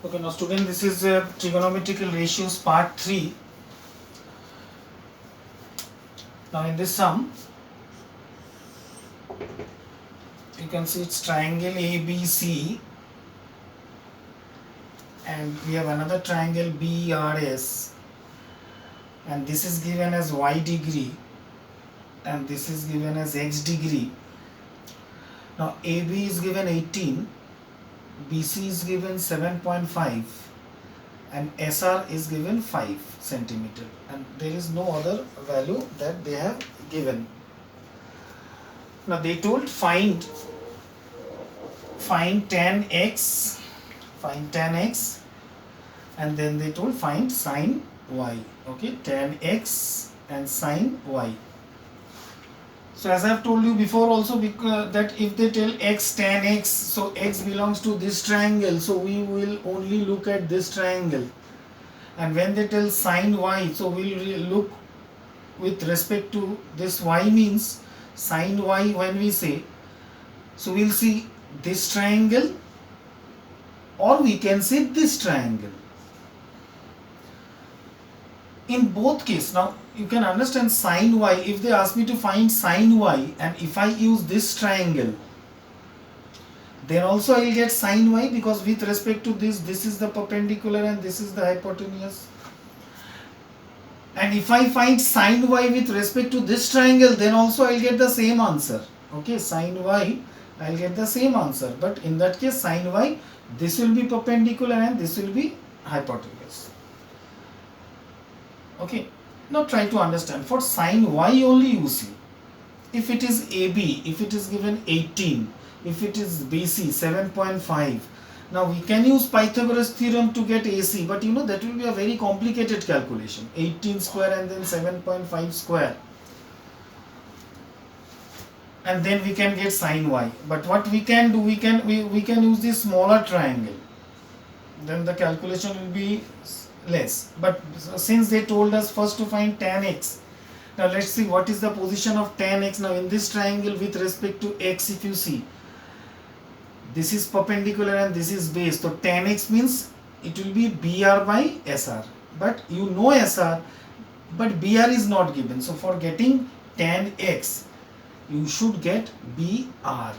Okay, now student, this is trigonometrical ratios part 3. Now in this sum, you can see it's triangle ABC and we have another triangle BRS, and this is given as y degree and this is given as x degree. Now AB is given 18, BC is given 7.5 and SR is given 5 centimeter, and there is no other value that they have given. Now they told find tan x, and then they told find sine y. Okay, tan x and sine y. So as I have told you before also, because that if they tell x tan x, so x belongs to this triangle, so we will only look at this triangle. And when they tell sine y, so we will look with respect to this y, means sine y when we say, so we will see this triangle or we can say this triangle. In both cases, now you can understand sine y, if they ask me to find sine y and if I use this triangle, then also I will get sine y, because with respect to this is the perpendicular and this is the hypotenuse. And if I find sine y with respect to this triangle, then also I will get the same answer. Okay, sine y, I will get the same answer. But in that case, sine y, this will be perpendicular and this will be hypotenuse. Okay, now try to understand. For sine y only you see, if it is AB, if it is given 18, if it is BC 7.5, now we can use Pythagoras theorem to get AC, but you know that will be a very complicated calculation. 18 square and then 7.5 square, and then we can get sine y. But what we can do, we can use this smaller triangle, then the calculation will be less. But since they told us first to find tan x, now let's see what is the position of tan x. Now in this triangle with respect to x, if you see, this is perpendicular and this is base, so tan x means it will be BR by SR, but you know SR, but BR is not given. So for getting tan x, you should get BR.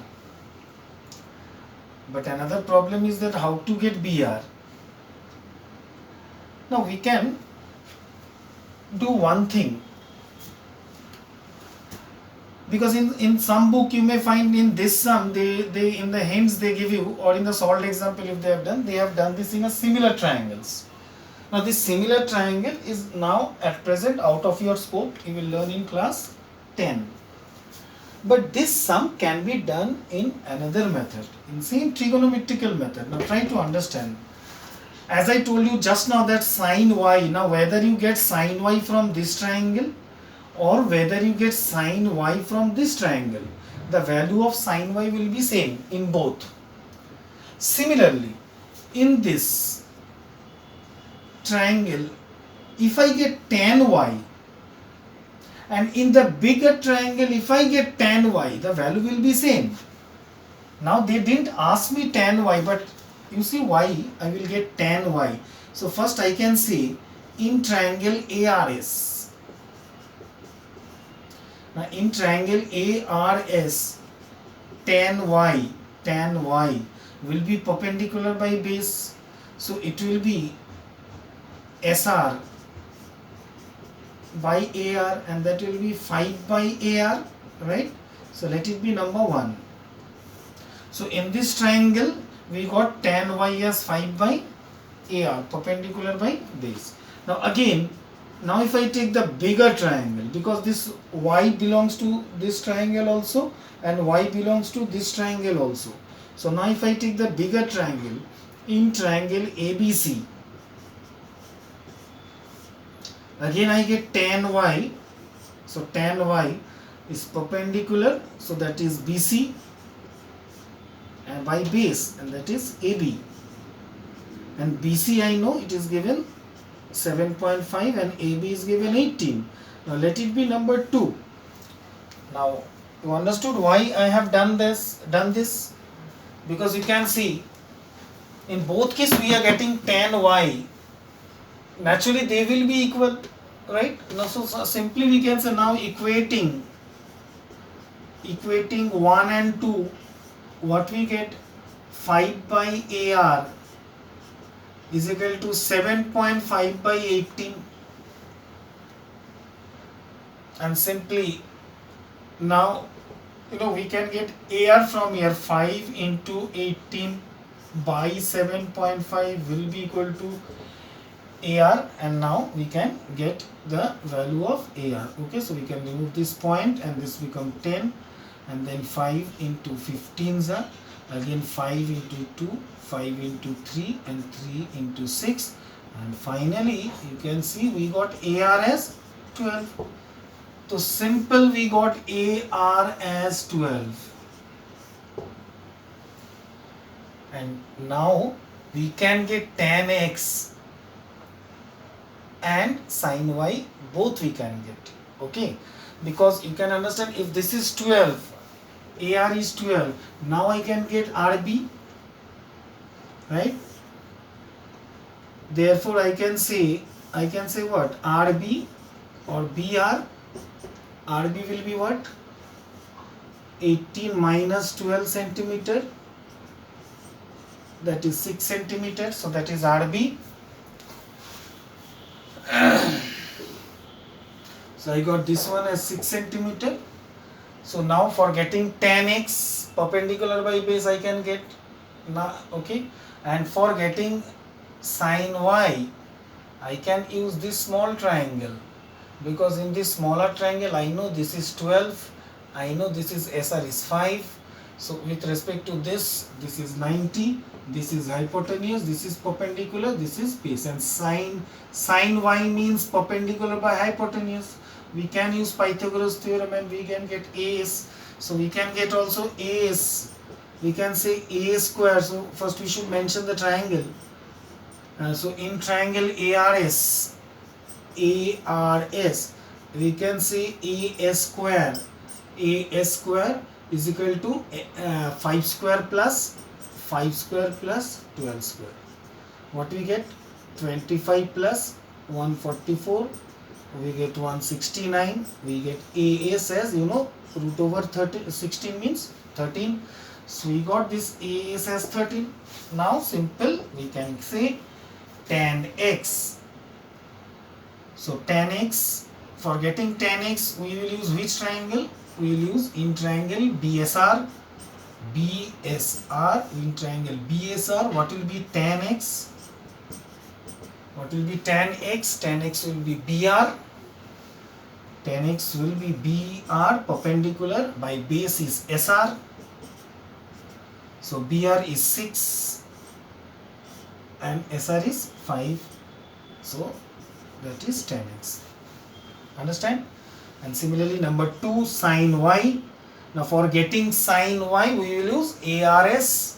But another problem is that how to get BR. Now we can do one thing, because in some book you may find in this sum, they in the hints they give you, or in the solved example if they have done this in a similar triangles. Now this similar triangle is now at present out of your scope, you will learn in class 10. But this sum can be done in another method, in same trigonometrical method. Now try to understand. As I told you just now that sine y, now whether you get sine y from this triangle or whether you get sine y from this triangle, the value of sine y will be same in both. Similarly, in this triangle, if I get tan y, and in the bigger triangle if I get tan y, the value will be same. Now they didn't ask me tan y, but you see y, I will get tan y. So first I can say in triangle ARS. Now in triangle ARS, tan y will be perpendicular by base. So it will be SR by AR, and that will be 5 by AR, right? So let it be number 1. So in this triangle we got tan y as 5 by AR, perpendicular by base. Now again, now if I take the bigger triangle, because this y belongs to this triangle also and y belongs to this triangle also. So now if I take the bigger triangle, in triangle ABC, again I get tan y, so tan y is perpendicular, so that is BC, and by base, and that is AB. And BC I know it is given 7.5 and AB is given 18. Now let it be number 2. Now you understood why I have done this? Because you can see In both cases we are getting tan y. Naturally they will be equal, right? Now so simply we can say, now equating 1 and 2, what we get, 5 by AR is equal to 7.5 by 18, and simply now we can get AR from here. 5 into 18 by 7.5 will be equal to AR, and now we can get the value of AR. Okay, so we can remove this point and this become 10, and then 5 into 15 again 5 into 2, 5 into 3, and 3 into 6, and finally you can see we got AR as 12. So simple, we got AR as 12, and now we can get tan x and sin y, both we can get. Okay, because you can understand, if this is 12, AR is 12, now I can get RB, right? Therefore I can say what, RB or BR. RB will be what, 18 minus 12 centimeter, that is 6 centimeter, so that is RB. So I got this one as 6 centimeter. So now for getting tan x perpendicular by base I can get now. Okay, and for getting sin y I can use this small triangle, because in this smaller triangle I know this is 12, I know this is SR is 5. So with respect to this is 90, this is hypotenuse, this is perpendicular, this is base, and sin y means perpendicular by hypotenuse. We can use Pythagoras theorem and we can get AS. So we can get also AS. We can say A square. So first we should mention the triangle. So in triangle ARS, we can say AS square. AS square is equal to 5 square plus 5 square plus 12 square. What we get? 25 plus 144. We get 169. We get AS as root over 16 means 13. So we got this AS as 13. Now simple, we can say tan x. So tan x, for getting tan x we will use which triangle? We will use in triangle BSR. In triangle BSR, what will be tan x? What will be tan x? Tan x will be BR. Tan x will be BR, perpendicular by base is SR. So BR is 6 and SR is 5. So that is tan x. Understand? And similarly number 2, sin y. Now for getting sin y we will use ARS.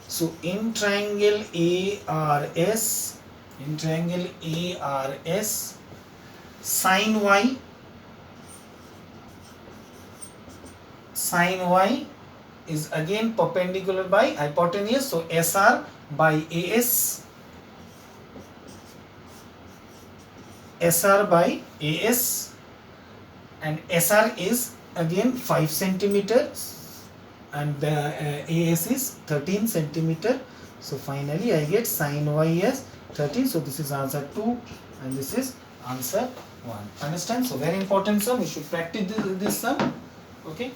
So in triangle ARS, sin y is again perpendicular by hypotenuse, so SR by AS, and SR is again 5 centimeters and the AS is 13 centimeter. So finally I get sin y as 13. So this is answer 2 and this is answer 1. Understand? So very important sum. We should practice this sum. Okay.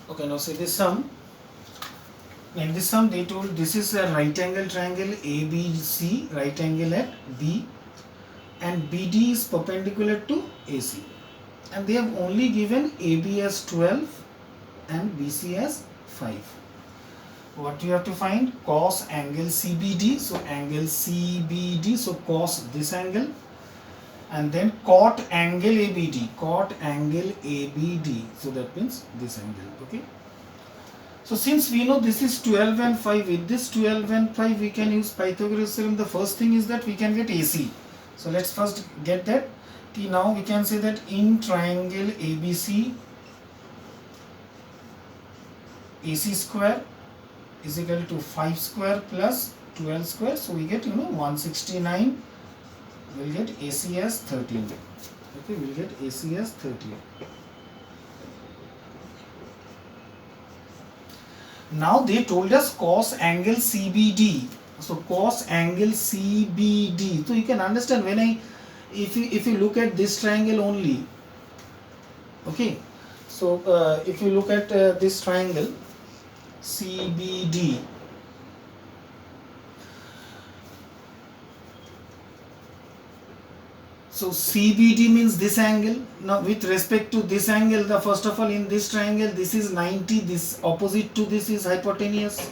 Okay, now see this sum. In this sum they told this is a right angle triangle ABC, right angle at B, and BD is perpendicular to AC, and they have only given AB as 12 and BC as 5. What you have to find? Cos angle CBD. So angle CBD, so cos this angle, and then cot angle ABD, so that means this angle. Okay. So since we know this is 12 and 5, with this 12 and 5 we can use Pythagoras theorem. The first thing is that we can get AC. So let's first get that. Now we can say that in triangle ABC, AC square is equal to 5 square plus 12 square. So we get 169. We'll get AC as 13. Okay, we'll get AC as 13. Now they told us cos angle CBD. So cos angle CBD. So you can understand if you look at this triangle only. Okay. So if you look at this triangle CBD. So CBD means this angle. Now with respect to this angle, first of all in this triangle, this is 90, this opposite to this is hypotenuse.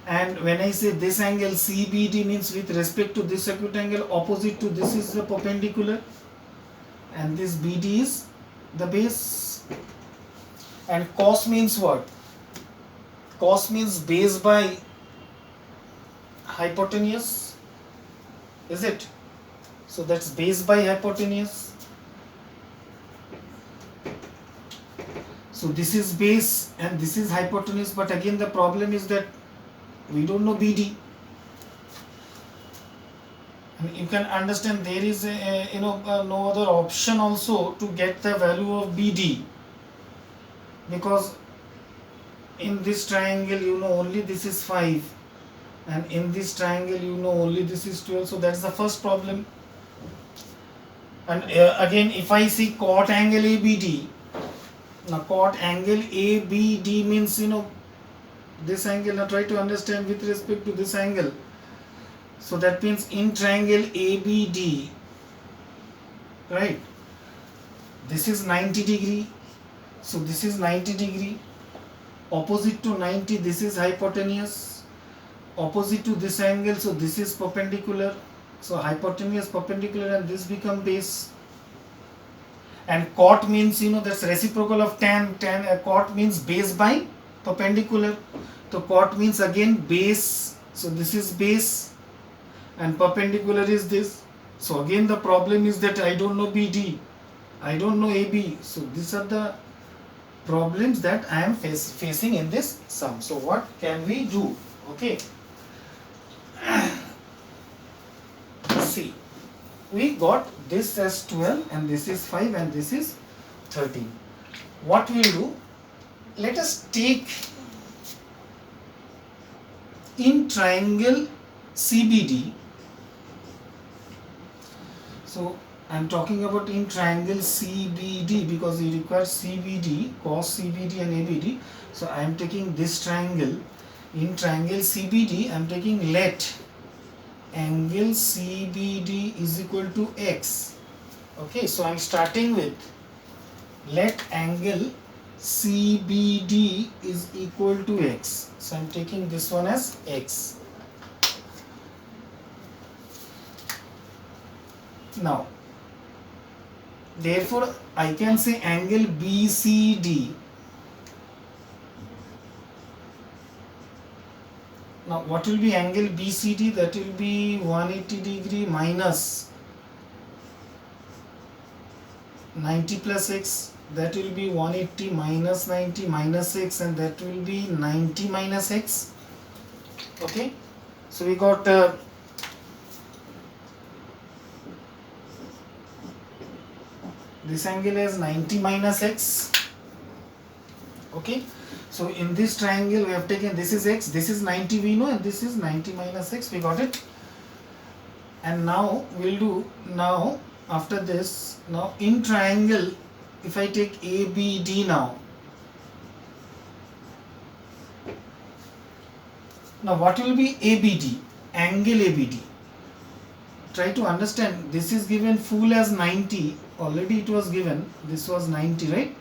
And when I say this angle CBD means with respect to this acute angle, opposite to this is the perpendicular. And this BD is the base. And cos means what? Cos means base by hypotenuse. Is it? So that's base by hypotenuse. So this is base and this is hypotenuse, but again the problem is that we don't know BD. And you can understand there is no other option also to get the value of BD, because in this triangle only this is 5 and in this triangle only this is 12. So that's the first problem. And again if I see cot angle ABD, now cot angle ABD means this angle. Now try to understand with respect to this angle. So that means in triangle ABD, right, this is 90 degree, so this is 90 degree, opposite to 90 this is hypotenuse, opposite to this angle, so this is perpendicular. So hypotenuse perpendicular and this become base. And cot means that's reciprocal of tan. Cot means base by perpendicular. So cot means again base. So this is base and perpendicular is this. So again the problem is that I don't know BD, I don't know AB. So these are the problems that I am facing in this sum. So what can we do? Okay. See, we got this as 12 and this is 5 and this is 13. What we'll do, let us take in triangle CBD. So I am talking about in triangle CBD because you require CBD, cos CBD and ABD. So I am taking this triangle. In triangle CBD, I am taking let angle CBD is equal to x. Okay, so I am starting with let angle CBD is equal to x. So I am taking this one as x. Now, therefore, I can say angle BCD. Now, what will be angle BCD? That will be 180 degree minus 90 plus x. That will be 180 minus 90 minus x, and that will be 90 minus x. Okay. So we got this angle is 90 minus x. Okay. So in this triangle we have taken this is x, this is 90 we know, and this is 90 minus x. We got it. And now we'll do after this, now in triangle if I take ABD now what will be ABD? Angle ABD. Try to understand, this is given full as 90, already it was given, this was 90, right?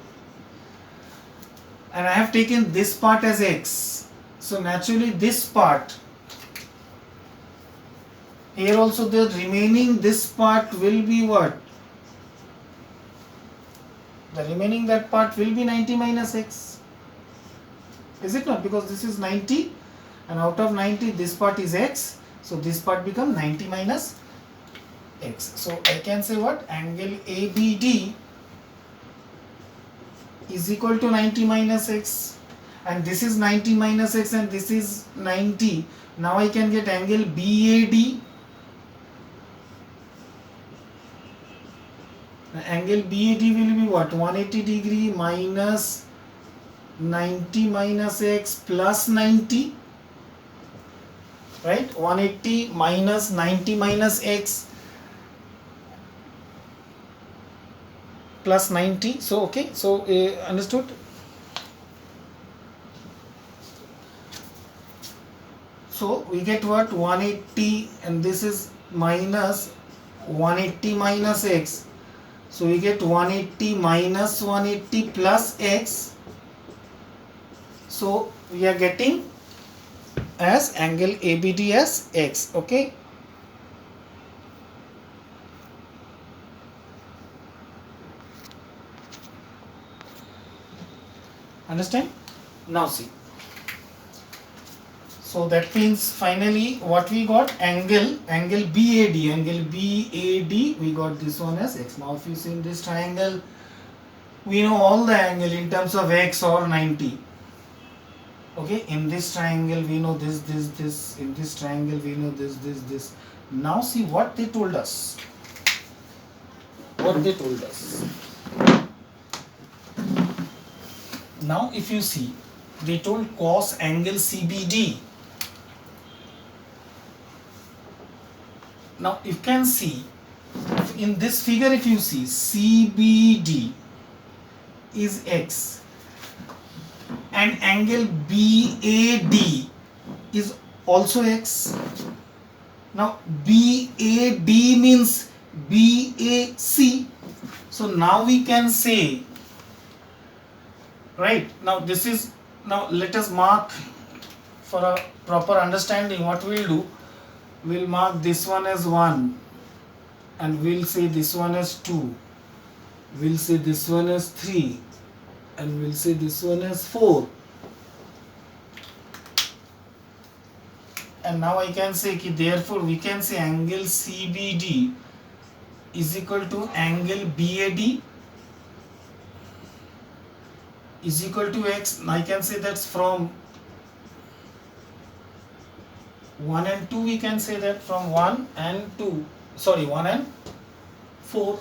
And I have taken this part as x. So naturally this part, here also the remaining this part will be what? The remaining that part will be 90 minus x. Is it not? Because this is 90 and out of 90 this part is x. So this part becomes 90 minus x. So I can say what? Angle ABD is equal to 90 minus x. and this is 90 minus x and this is 90. Now I can get angle BAD. Angle BAD will be what? 180 degree minus 90 minus x plus 90, right? 180 minus 90 minus x plus 90. So okay, so understood. So we get what? 180, and this is minus 180 minus x. So we get 180 minus 180 plus x. So we are getting as angle ABD as x. Okay. Understand? Now see. So that means finally what we got? Angle BAD. Angle BAD, we got this one as x. Now if you see in this triangle, we know all the angle in terms of x or 90. Okay, in this triangle we know this. In this triangle we know this. Now see what they told us. What they told us. Now if you see, they told cos angle CBD. Now you can see in this figure, if you see CBD is x and angle BAD is also x. Now BAD means BAC. So now we can say, right, now this is, now let us mark for a proper understanding. What we'll do, we'll mark this one as 1 and we'll say this one as 2, we'll say this one as 3 and we'll say this one as 4. And now I can say, therefore we can say angle CBD is equal to angle BAD is equal to x. I can say that's from 1 and 2, we can say that from 1 and 2, sorry, 1 and 4.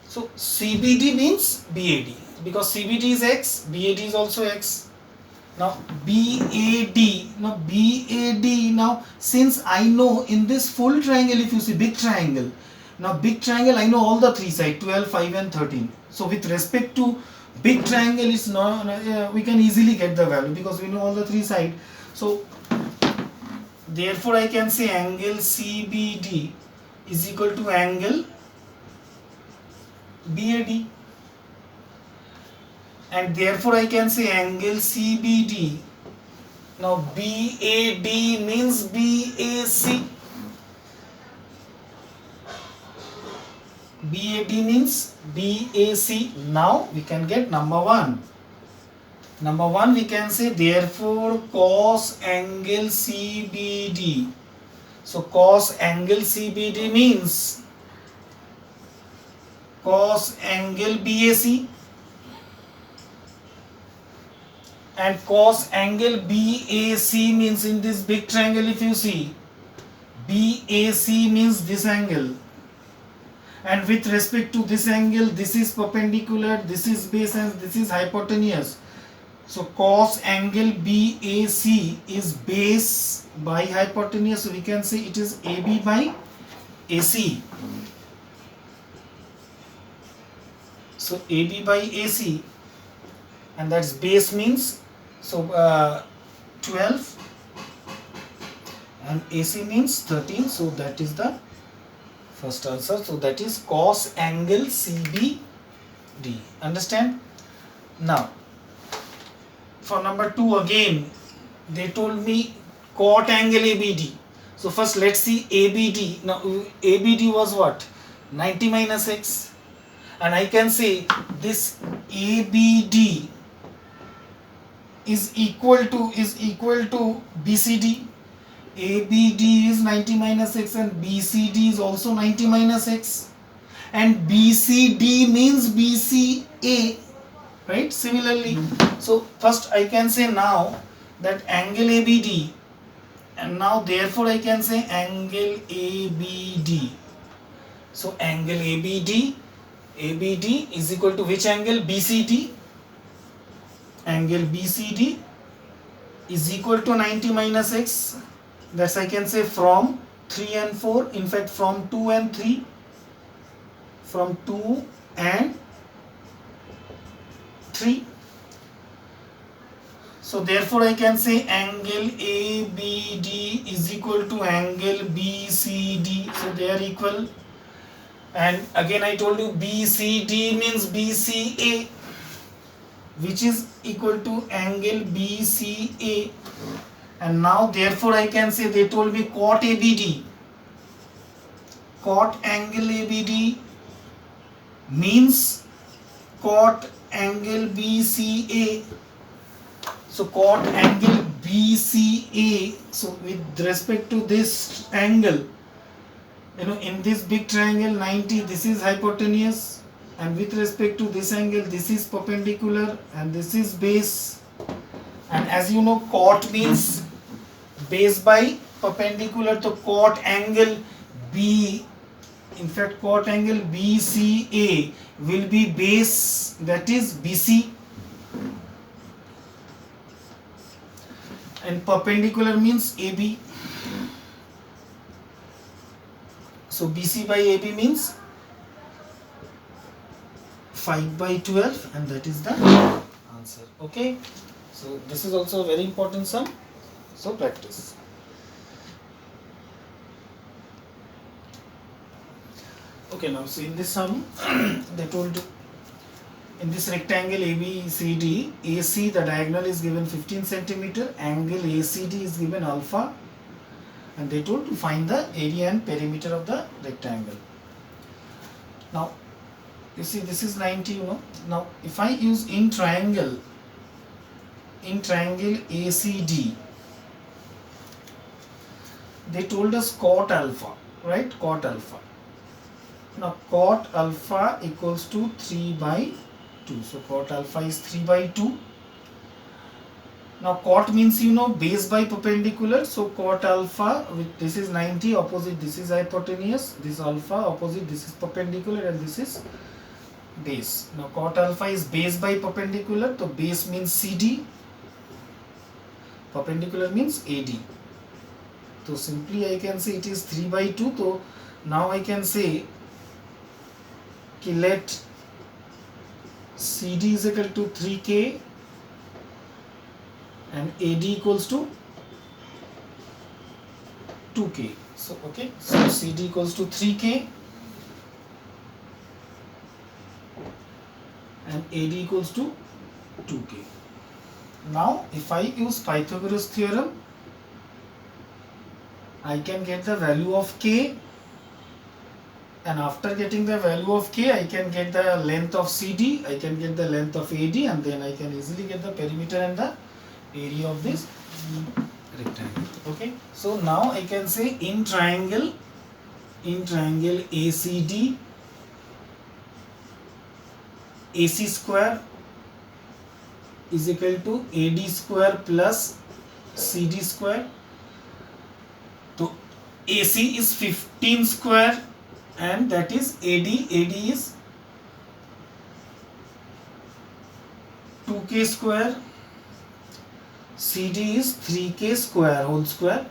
So CBD means BAD, because CBD is x, BAD is also x. Now BAD, now since I know in this full triangle, if you see big triangle, now big triangle I know all the three sides, 12, 5 and 13. So with respect to big triangle, is not, we can easily get the value because we know all the three sides. So therefore I can say angle CBD is equal to angle BAD, and therefore I can say angle CBD. Now BAD means BAC. BAD means BAC. Now we can get number 1. Number 1 we can say, therefore cos angle CBD. So cos angle CBD means cos angle BAC, and cos angle BAC means in this big triangle, if you see, BAC means this angle, and with respect to this angle, this is perpendicular, this is base and this is hypotenuse. So cos angle BAC is base by hypotenuse, so we can say it is AB by AC. So AB by AC, and that's base means, so 12 and AC means 13. So that is the first answer. So that is cos angle CBD. Understand? Now for number 2 again, they told me cot angle ABD. So first let's see ABD. Now ABD was what? 90 minus x. And I can say this ABD is equal to BCD. ABD is 90 minus x and BCD is also 90 minus x. And BCD means BCA. right? Similarly, so first I can say now that angle ABD, and now therefore I can say angle ABD. So angle ABD is equal to which angle? BCD. Angle BCD is equal to 90 minus x. That's I can say from 3 and 4, in fact from 2 and 3, from 2 and 3. So therefore I can say angle ABD is equal to angle BCD. So they are equal. And again I told you BCD means BCA, which is equal to angle BCA. And now therefore I can say, they told me cot ABD, cot angle ABD means cot angle BCA. So cot angle BCA, so with respect to this angle, in this big triangle 90, this is hypotenuse, and with respect to this angle, this is perpendicular and this is base. And as you know, cot means base by perpendicular, so cot angle B, in fact cot angle BCA will be base, that is BC, and perpendicular means AB. So BC by AB means 5 by 12, and that is the answer. Okay, so this is also a very important sum, so practice. Okay, now see in this sum they told in this rectangle ABCD, AC the diagonal is given 15 centimeter, angle ACD is given alpha, and they told to find the area and perimeter of the rectangle. Now you see this is 90, now if I use in triangle ACD, they told us cot alpha, right? Cot alpha. Now cot alpha equals to 3 by 2. So cot alpha is 3 by 2. Now cot means base by perpendicular. So cot alpha, this is 90, opposite this is hypotenuse, this alpha, opposite this is perpendicular, and this is base. Now cot alpha is base by perpendicular, so base means CD, perpendicular means AD. So simply I can say it is 3 by 2. So now I can say let CD is equal to 3K and AD equals to 2K. So okay, so CD equals to 3K and AD equals to 2K. Now if I use Pythagoras theorem, I can get the value of K, and after getting the value of K, I can get the length of CD, I can get the length of AD, and then I can easily get the perimeter and the area of this rectangle. Okay, so now I can say in triangle ACD, AC square is equal to AD square plus CD square. So AC is 15 square, and that is AD is 2K square, CD is 3K square whole square.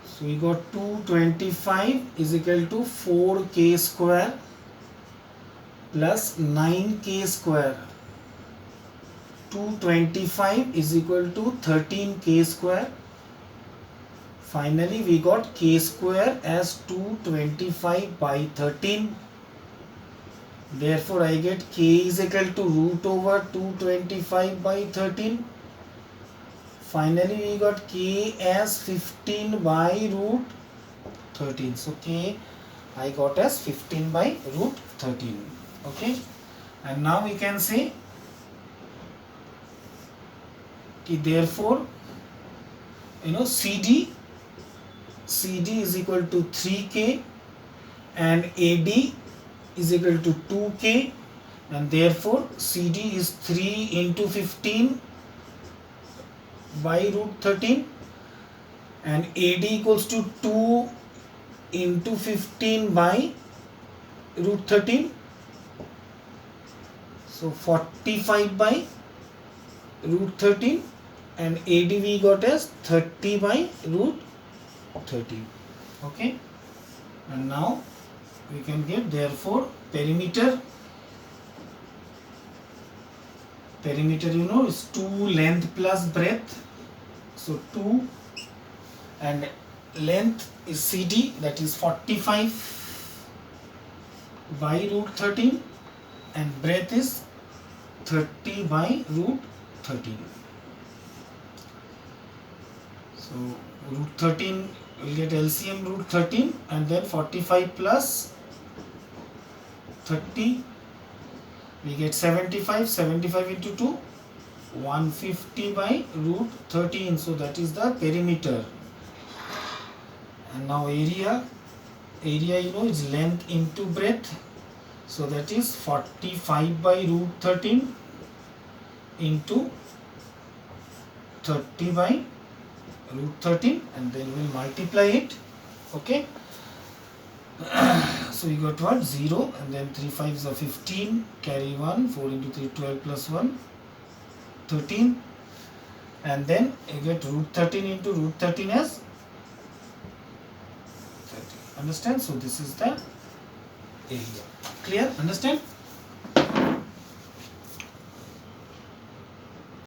So we got 225 is equal to 4K square plus 9K square. 225 is equal to 13K square. Finally we got K square as 225 by 13. Therefore I get K is equal to root over 225 by 13. Finally we got K as 15 by root 13. So K I got as 15 by root 13. Okay, and now we can say therefore CD is equal to 3K and AD is equal to 2K, and therefore CD is 3 into 15 by root 13, and AD equals to 2 into 15 by root 13, so 45 by root 13, and AD we got as 30 by root 13. Okay, and now we can get, therefore perimeter you know is 2 length plus breadth, so 2, and length is CD, that is 45 by root 13, and breadth is 30 by root 13. So root 13 will get LCM root 13, and then 45 plus 30 we get 75 into 2, 150 by root 13, so that is the perimeter. And now area you know is length into breadth, so that is 45 by root 13 into 30 by root 13, and then we'll multiply it. Okay, so you got what, 0, and then 3 5s are 15, carry 1, 4 into 3 12 plus 1 13, and then you get root 13 into root 13 as 30. Understand? So this is the area. Clear? Understand?